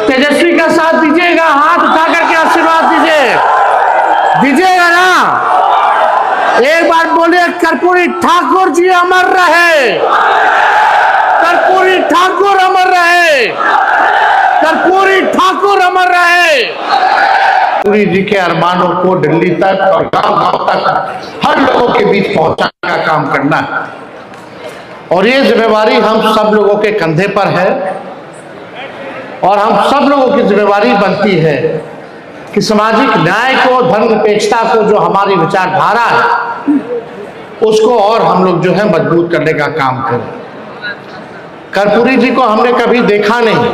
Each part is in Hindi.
तेजस्वी का साथ दीजिएगा, हाथ उठा करके आशीर्वाद दीजिएगा ना। एक बार बोलिए, कर्पूरी ठाकुर जी अमर रहे, कर्पूरी ठाकुर अमर रहे, कर्पूरी ठाकुर अमर रहे। कर्पूरी जी के अरमानों को दिल्ली तक और गांव-गांव तक हर लोगों के बीच पहुंचाने का काम करना है, और ये जिम्मेवारी हम सब लोगों के कंधे पर है। और हम सब लोगों की जिम्मेवारी बनती है कि सामाजिक न्याय को, धर्मनिरपेक्षता को, जो हमारी विचारधारा है, उसको और हम लोग जो है मजबूत करने का काम करें। कर्पूरी जी को हमने कभी देखा नहीं,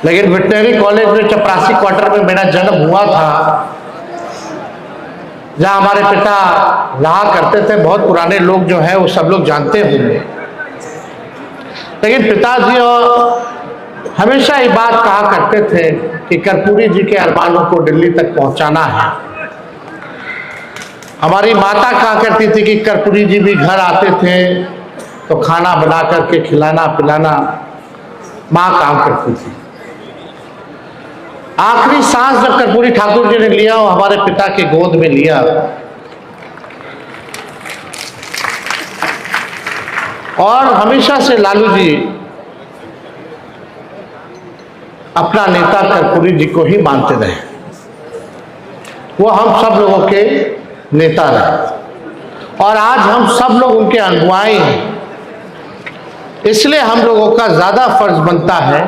लेकिन वेटनरी कॉलेज में चपरासी क्वार्टर में मेरा जन्म हुआ था, जहां हमारे पिता रहा करते थे। बहुत पुराने लोग जो है वो सब लोग जानते होंगे। लेकिन पिताजी और हमेशा ये बात कहा करते थे कि कर्पूरी जी के अरमानों को दिल्ली तक पहुंचाना है। हमारी माता कहा करती थी कि कर्पूरी जी भी घर आते थे तो खाना बना करके खिलाना पिलाना माँ काम करती थी। आखिरी सांस जब कर्पूरी ठाकुर जी ने लिया, वो हमारे पिता के गोद में लिया, और हमेशा से लालू जी अपना नेता कर्पूरी जी को ही मानते रहे। वो हम सब लोगों के नेता रहे, और आज हम सब लोग उनके अनुयायी हैं। इसलिए हम लोगों का ज्यादा फर्ज बनता है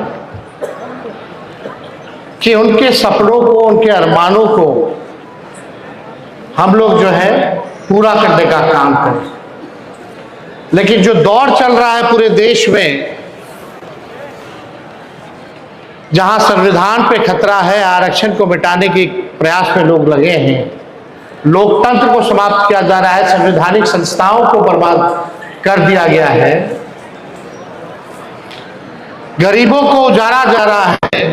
कि उनके सपनों को, उनके अरमानों को हम लोग जो है पूरा करने का काम करें। लेकिन जो दौर चल रहा है पूरे देश में, जहां संविधान पे खतरा है, आरक्षण को मिटाने के प्रयास में लोग लगे हैं, लोकतंत्र को समाप्त किया जा रहा है, संवैधानिक संस्थाओं को बर्बाद कर दिया गया है, गरीबों को उजाड़ा जा रहा है,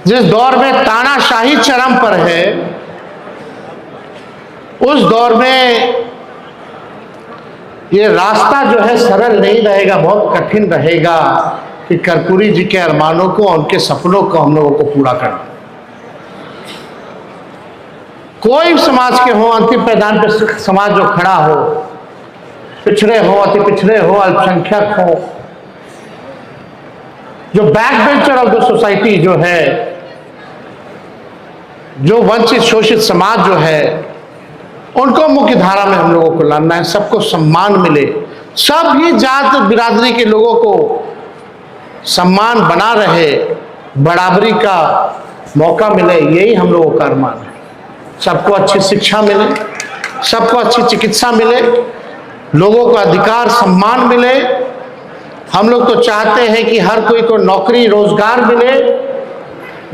जिस दौर में तानाशाही चरम पर है, उस दौर में ये रास्ता जो है सरल नहीं रहेगा, बहुत कठिन रहेगा कि कर्पूरी जी के अरमानों को, उनके सपनों को हम लोगों को पूरा करना। कोई समाज के हो, अंतिम पैदान पर समाज जो खड़ा हो, पिछड़े हो, अति पिछड़े हो, अल्पसंख्यक हो, जो back bencher of the society जो है, जो वंचित शोषित समाज जो है, उनको मुख्य धारा में हम लोगों को लाना है। सबको सम्मान मिले, सभी जात बिरादरी के लोगों को सम्मान बना रहे, बराबरी का मौका मिले, यही हम लोगों का अरमान है। सबको अच्छी शिक्षा मिले, सबको अच्छी चिकित्सा मिले, लोगों को अधिकार सम्मान मिले। हम लोग तो चाहते हैं कि हर कोई को नौकरी रोजगार मिले,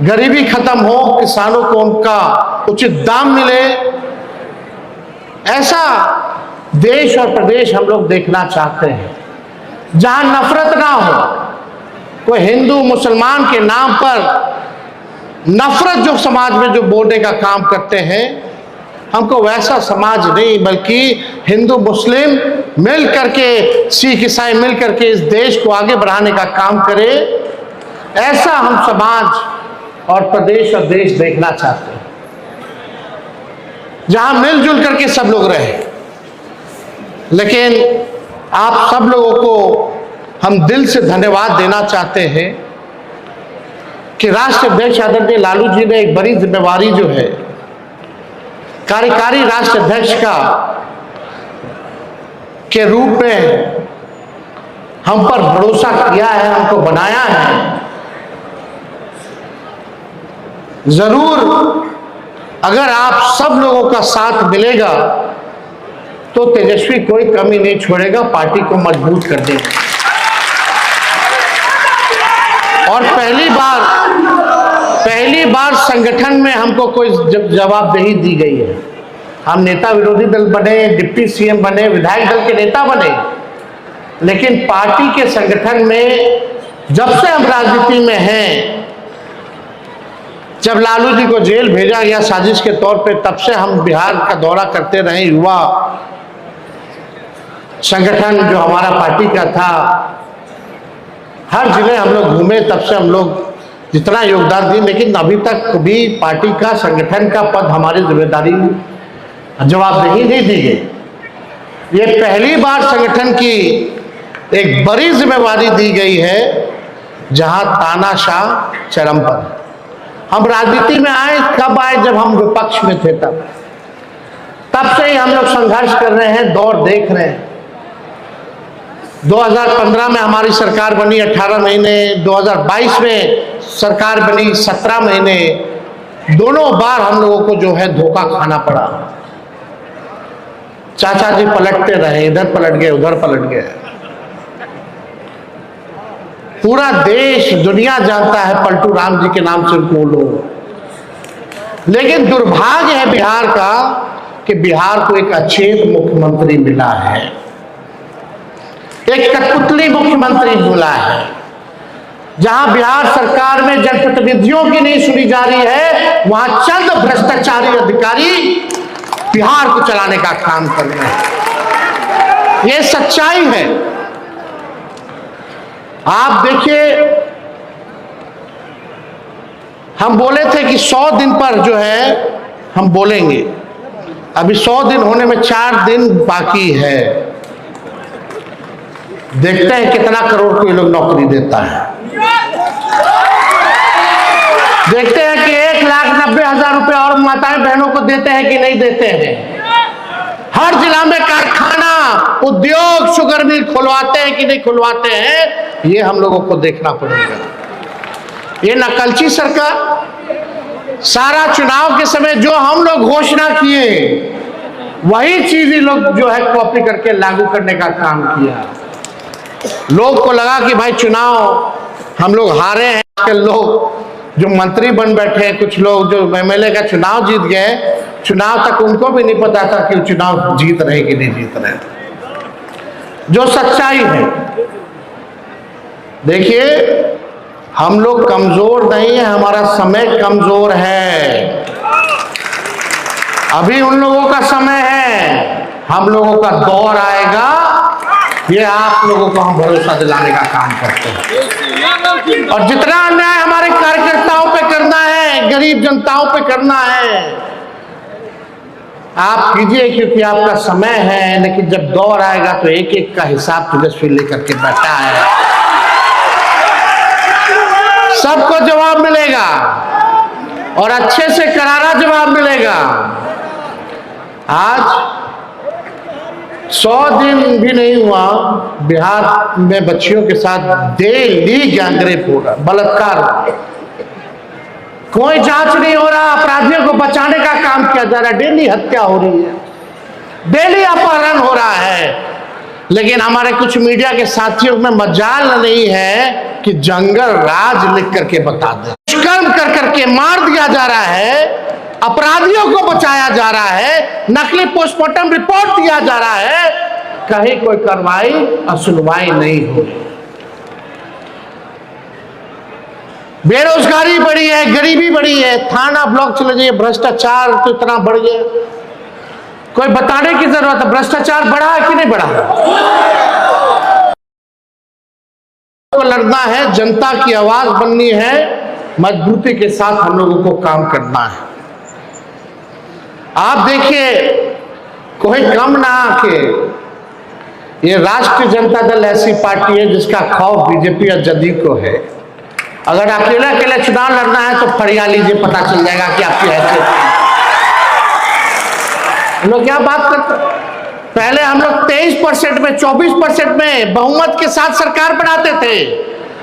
गरीबी खत्म हो, किसानों को उनका उचित दाम मिले। ऐसा देश और प्रदेश हम लोग देखना चाहते हैं, जहां नफरत ना हो। कोई हिंदू मुसलमान के नाम पर नफरत जो समाज में जो बोलने का काम करते हैं, हमको वैसा समाज नहीं, बल्कि हिंदू मुस्लिम मिल करके, सिख ईसाई मिल करके इस देश को आगे बढ़ाने का काम करे। ऐसा हम समाज और प्रदेश और देश देखना चाहते हैं, जहां मिलजुल करके सब लोग रहे। लेकिन आप सब लोगों को हम दिल से धन्यवाद देना चाहते हैं कि राष्ट्र अध्यक्ष आदरणीय लालू जी ने एक बड़ी जिम्मेवारी जो है, कार्यकारी राष्ट्र अध्यक्ष का के रूप में हम पर भरोसा किया है, हमको बनाया है। जरूर अगर आप सब लोगों का साथ मिलेगा तो तेजस्वी कोई कमी नहीं छोड़ेगा पार्टी को मजबूत कर देगा। और पहली बार संगठन में हमको कोई जवाबदेही दी गई है। हम नेता विरोधी दल बने, डिप्टी सीएम बने, विधायक दल के नेता बने, लेकिन पार्टी के संगठन में जब से हम राजनीति में हैं, जब लालू जी को जेल भेजा गया साजिश के तौर पे, तब से हम बिहार का दौरा करते रहे। युवा संगठन जो हमारा पार्टी का था, हर जिले हम लोग घूमे, तब से हम लोग जितना योगदान दिए, लेकिन अभी तक कभी पार्टी का संगठन का पद हमारी जिम्मेदारी जवाबदेही नहीं दी गई। ये पहली बार संगठन की एक बड़ी जिम्मेवारी दी गई है जहां तानाशाह चरम पर। हम राजनीति में आए कब आए? जब हम विपक्ष में थे तब से ही हम लोग संघर्ष कर रहे हैं, दौर देख रहे हैं। 2015 में हमारी सरकार बनी 18 महीने, 2022 में सरकार बनी 17 महीने। दोनों बार हम लोगों को जो है धोखा खाना पड़ा। चाचा जी पलटते रहे, इधर पलट गए उधर पलट गए। पूरा देश दुनिया जानता है पलटू राम जी के नाम से उनको लोग। लेकिन दुर्भाग्य है बिहार का कि बिहार को एक अचेत मुख्यमंत्री मिला है, एक कठपुतली मुख्यमंत्री मिला है, जहां बिहार सरकार में जनप्रतिनिधियों की नहीं सुनी जा रही है, वहां चंद भ्रष्टाचारी अधिकारी बिहार को चलाने का काम कर रहे हैं। यह सच्चाई है। आप देखिए, हम बोले थे कि 100 दिन पर जो है हम बोलेंगे। अभी 100 दिन होने में 4 दिन बाकी है। देखते हैं कितना करोड़ को ये लोग नौकरी देता है। देखते हैं कि 1,90,000 रुपए और माताएं बहनों को देते हैं कि नहीं देते हैं। हर जिला में कारखाना, उद्योग, शुगर मिल खुलवाते हैं कि नहीं खुलवाते हैं, ये हम लोगों को देखना पड़ेगा। ये नकलची सरकार सारा चुनाव के समय जो हम लोग घोषणा किए वही चीज ही लोग जो है कॉपी करके लागू करने का काम किया। लोग को लगा कि भाई चुनाव हम लोग हारे हैं। आजकल लोग जो मंत्री बन बैठे हैं, कुछ लोग जो एमएलए का चुनाव जीत गए, चुनाव तक उनको भी नहीं पता था कि चुनाव जीत रहे कि नहीं जीत रहे। जो सच्चाई है, देखिए हम लोग कमजोर नहीं है, हमारा समय कमजोर है। अभी उन लोगों का समय है, हम लोगों का दौर आएगा। ये आप लोगों को हम भरोसा दिलाने का काम करते हैं। और जितना अन्याय हमारे कार्यकर्ताओं पे करना है, गरीब जनताओं पे करना है, आप कीजिए, क्योंकि आपका समय है। लेकिन जब दौर आएगा तो एक एक का हिसाब तेजस्वी लेकर के बैठा है, सबको जवाब मिलेगा और अच्छे से करारा जवाब मिलेगा। आज 100 दिन भी नहीं हुआ, बिहार में बच्चियों के साथ डेली गैंगरेप हो रहा, बलात्कार हो रहा। कोई जांच नहीं हो रहा, अपराधियों को बचाने का काम किया जा रहा है। डेली हत्या हो रही है, डेली अपहरण हो रहा है। लेकिन हमारे कुछ मीडिया के साथियों में मजाल नहीं है कि जंगल राज लिख करके बता दे। दुष्कर्म कर करके मार दिया जा रहा है, अपराधियों को बचाया जा रहा है, नकली पोस्टमार्टम रिपोर्ट दिया जा रहा है, कहीं कोई कार्रवाई और सुनवाई नहीं हो रही। बेरोजगारी बढ़ी है, गरीबी बढ़ी है, थाना ब्लॉक चले जाइए, भ्रष्टाचार तो इतना बढ़ गया, कोई बताने की जरूरत है। भ्रष्टाचार बढ़ा है कि नहीं बढ़ा? तो लड़ना है, जनता की आवाज बननी है, मजबूती के साथ हम लोगों को काम करना है। आप देखिए, कोई कम ना आके, ये राष्ट्रीय जनता दल ऐसी पार्टी है जिसका खौफ बीजेपी और जदयू को है। अगर अकेले अकेले चुनाव लड़ना है तो फरिया लीजिए, पता चल जाएगा कि आपकी हैसियत है। हम लोग क्या बात करते, पहले हम लोग 23% में, 24% में बहुमत के साथ सरकार बनाते थे।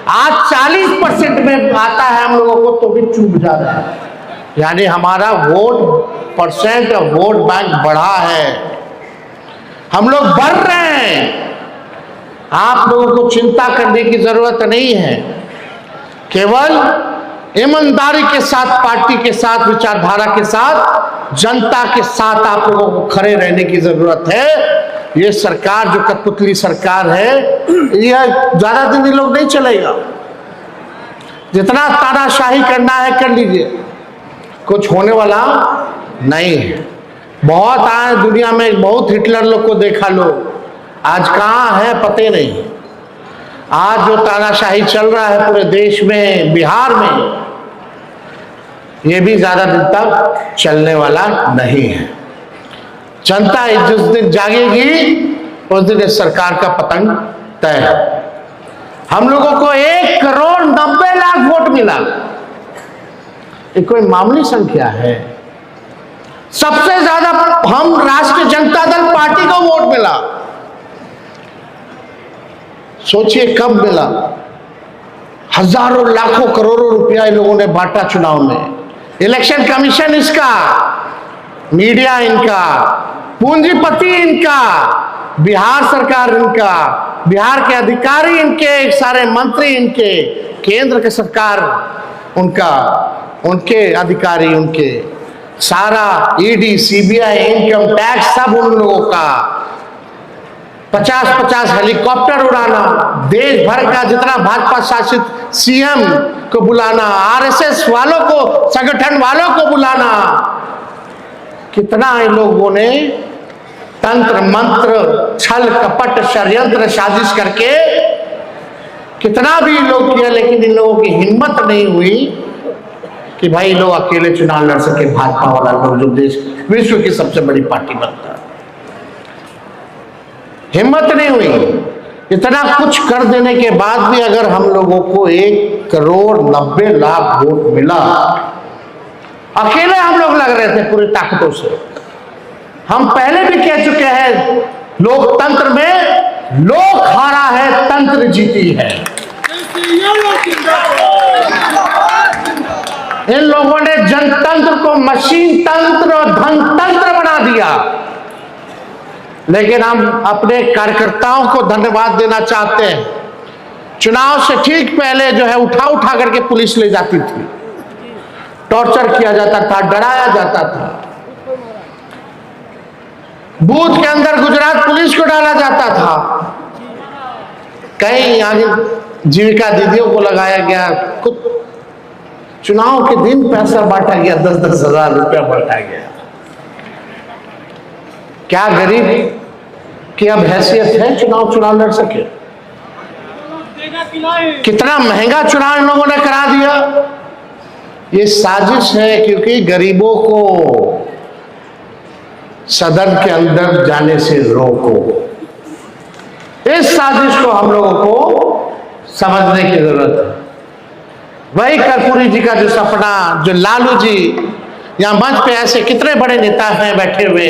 आज 40% में आता है हम लोगों को तो भी चूक जा रहा है। यानी हमारा वोट परसेंट और वोट बैंक बढ़ा है, हम लोग बढ़ रहे हैं। आप लोगों को चिंता करने की जरूरत नहीं है, केवल ईमानदारी के साथ, पार्टी के साथ, विचारधारा के साथ, जनता के साथ आप लोगों को खड़े रहने की जरूरत है। ये सरकार जो कठपुतली सरकार है, यह ज्यादा दिन ये लोग नहीं चलेगा। जितना तानाशाही करना है कर लीजिए, कुछ होने वाला नहीं है। बहुत आए दुनिया में, बहुत हिटलर लोग को देखा लो, आज कहाँ है पते नहीं। आज जो तानाशाही चल रहा है पूरे देश में, बिहार में, ये भी ज्यादा दिन तक चलने वाला नहीं है। जनता जिस दिन जागेगी उस दिन इस सरकार का पतन तय है। हम लोगों को 1,90,00,000 वोट मिला, ये कोई मामूली संख्या है। सबसे ज्यादा हम राष्ट्रीय जनता दल पार्टी को वोट मिला। सोचिए कब मिला। हजारों लाखों करोड़ों रुपया इन लोगों ने बांटा चुनाव में। इलेक्शन कमीशन इसका, मीडिया इनका, पूंजीपति इनका, बिहार सरकार इनका, बिहार के अधिकारी इनके, सारे मंत्री इनके, केंद्र की सरकार उनका, उनके अधिकारी उनके, सारा ईडी, सीबीआई, इनकम टैक्स सब उन लोगों का। 50-50 हेलीकॉप्टर उड़ाना, देश भर का जितना भाजपा शासित सीएम को बुलाना, आरएसएस वालों को, संगठन वालों को बुलाना। कितना इन लोगों ने तंत्र मंत्र, छल कपट, षड्यंत्र, साजिश करके कितना भी लोग किया, लेकिन इन लोगों की हिम्मत नहीं हुई कि भाई लोग अकेले चुनाव लड़ सके। भाजपा वाला लोग जो देश विश्व की सबसे बड़ी पार्टी बनता है, हिम्मत नहीं हुई। इतना कुछ कर देने के बाद भी अगर हम लोगों को 1,90,00,000 वोट मिला, अकेले हम लोग लग रहे थे पूरी ताकतों से। हम पहले भी कह चुके हैं, लोकतंत्र में लोक हारा है, तंत्र जीती है। इन लोगों ने जनतंत्र को मशीन तंत्र और धनतंत्र बना दिया। लेकिन हम अपने कार्यकर्ताओं को धन्यवाद देना चाहते हैं। चुनाव से ठीक पहले जो है उठा करके पुलिस ले जाती थी, टॉर्चर किया जाता था, डराया जाता था। बूथ के अंदर गुजरात पुलिस को डाला जाता था। कई आगे जीविका दीदियों को लगाया गया। कुछ चुनाव के दिन पैसा बांटा गया, 10-10 हजार रुपया बांटा गया। क्या गरीब की अब हैसियत है चुनाव लड़ सके? कितना महंगा चुनाव इन लोगों ने करा दिया। ये साजिश है, क्योंकि गरीबों को सदन के अंदर जाने से रोको। इस साजिश को हम लोगों को समझने की जरूरत है। वही कर्पूरी जी का जो सपना, जो लालू जी, यहां मंच पे ऐसे कितने बड़े नेता हैं बैठे हुए,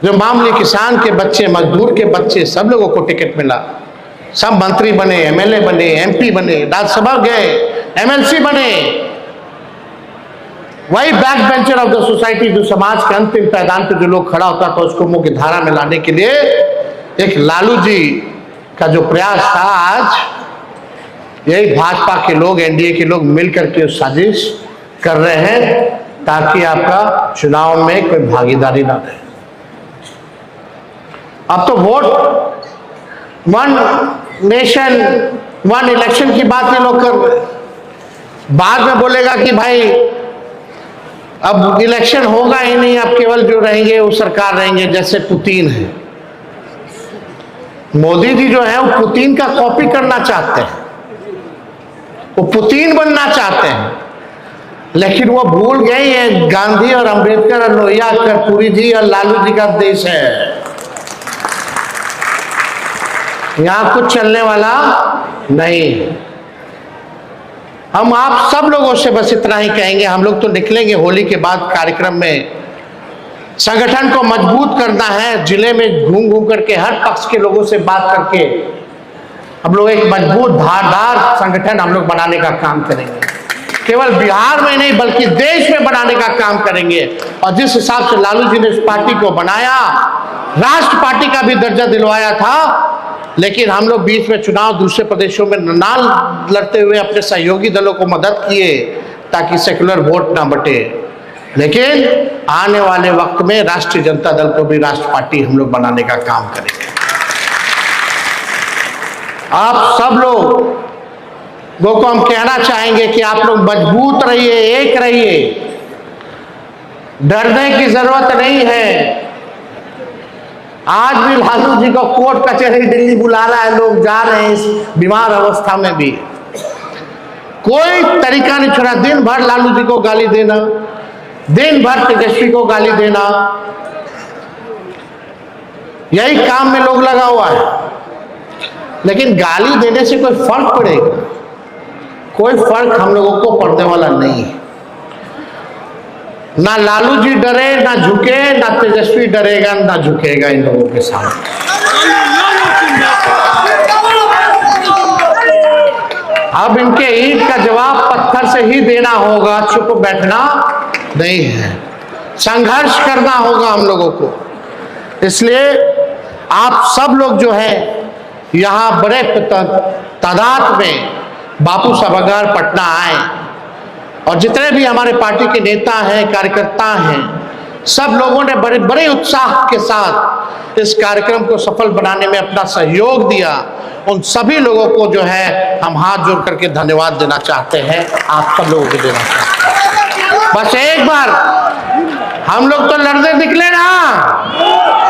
जो मामूली किसान के बच्चे, मजदूर के बच्चे, सब लोगों को टिकट मिला, सब मंत्री बने, एमएलए बने, एमपी बने, राज्यसभा गए, एमएलसी बने। वही back bencher of the society, जो समाज के अंतिम पैदान पे जो लोग खड़ा होता था, उसको मुख्य धारा में लाने के लिए एक लालू जी का जो प्रयास था, आज यही भाजपा के लोग, एनडीए के लोग मिलकर के साजिश कर रहे हैं ताकि आपका चुनाव में कोई भागीदारी ना दे। अब तो vote, one nation one election की बात ये लोग कर रहे हैं। बाद में बोलेगा कि भाई अब इलेक्शन होगा ही नहीं, अब केवल जो रहेंगे वो सरकार रहेंगे, जैसे पुतिन है। मोदी जी जो है वो पुतिन का कॉपी करना चाहते हैं, वो पुतिन बनना चाहते हैं, लेकिन वो भूल गए ये गांधी और अंबेडकर और लोहिया, कर्पूरी जी और लालू जी का देश है। यहां कुछ चलने वाला नहीं। हम आप सब लोगों से बस इतना ही कहेंगे, हम लोग तो निकलेंगे होली के बाद कार्यक्रम में। संगठन को मजबूत करना है, जिले में घूम घूम करके हर पक्ष के लोगों से बात करके हम लोग एक मजबूत धारदार संगठन हम लोग बनाने का काम करेंगे। केवल बिहार में नहीं बल्कि देश में बनाने का काम करेंगे। और जिस हिसाब से लालू जी ने इस पार्टी को बनाया, राष्ट्र पार्टी का भी दर्जा दिलवाया था, लेकिन हम लोग बीच में चुनाव दूसरे प्रदेशों में ना लड़ते हुए अपने सहयोगी दलों को मदद किए ताकि सेकुलर वोट ना बटे। लेकिन आने वाले वक्त में राष्ट्रीय जनता दल को भी राष्ट्र पार्टी हम लोग बनाने का काम करेंगे। आप सब लोगों को हम कहना चाहेंगे कि आप लोग मजबूत रहिए, एक रहिए, डरने की जरूरत नहीं है। आज भी लालू जी को कोर्ट कचहरी दिल्ली बुला रहा है, लोग जा रहे हैं इस बीमार अवस्था में भी। कोई तरीका नहीं छोड़ा, दिन भर लालू जी को गाली देना, दिन भर तेजस्वी को गाली देना, यही काम में लोग लगा हुआ है। लेकिन गाली देने से कोई फर्क पड़ेगा? कोई फर्क हम लोगों को पड़ने वाला नहीं है। ना लालू जी डरे, ना झुके, ना तेजस्वी डरेगा, ना झुकेगा इन लोगों के सामने। अब इनके ईंट का जवाब पत्थर से ही देना होगा, चुप बैठना नहीं है, संघर्ष करना होगा हम लोगों को। इसलिए आप सब लोग जो है यहाँ बड़े तादाद में बापू सभागार पटना आए, और जितने भी हमारे पार्टी के नेता हैं, कार्यकर्ता हैं, सब लोगों ने बड़े बड़े उत्साह के साथ इस कार्यक्रम को सफल बनाने में अपना सहयोग दिया। उन सभी लोगों को जो है हम हाथ जोड़ करके धन्यवाद देना चाहते हैं, आप सब लोगों को देना चाहते हैं। बस एक बार हम लोग तो लड़ने निकले ना,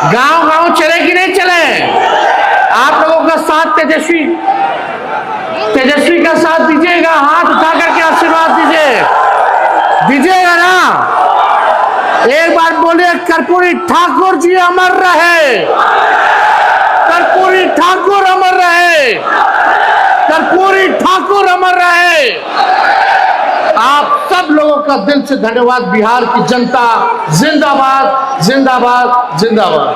गांव गांव चले कि नहीं चले? आप लोगों का साथ तेजस्वी का साथ दीजिएगा, हाथ उठा करके आशीर्वाद दीजिएगा ना। एक बार बोलिए, कर्पूरी ठाकुर जी अमर रहे, कर्पूरी ठाकुर अमर रहे, कर्पूरी ठाकुर अमर रहे। आप सब लोगों का दिल से धन्यवाद। बिहार की जनता जिंदाबाद, जिंदाबाद, जिंदाबाद।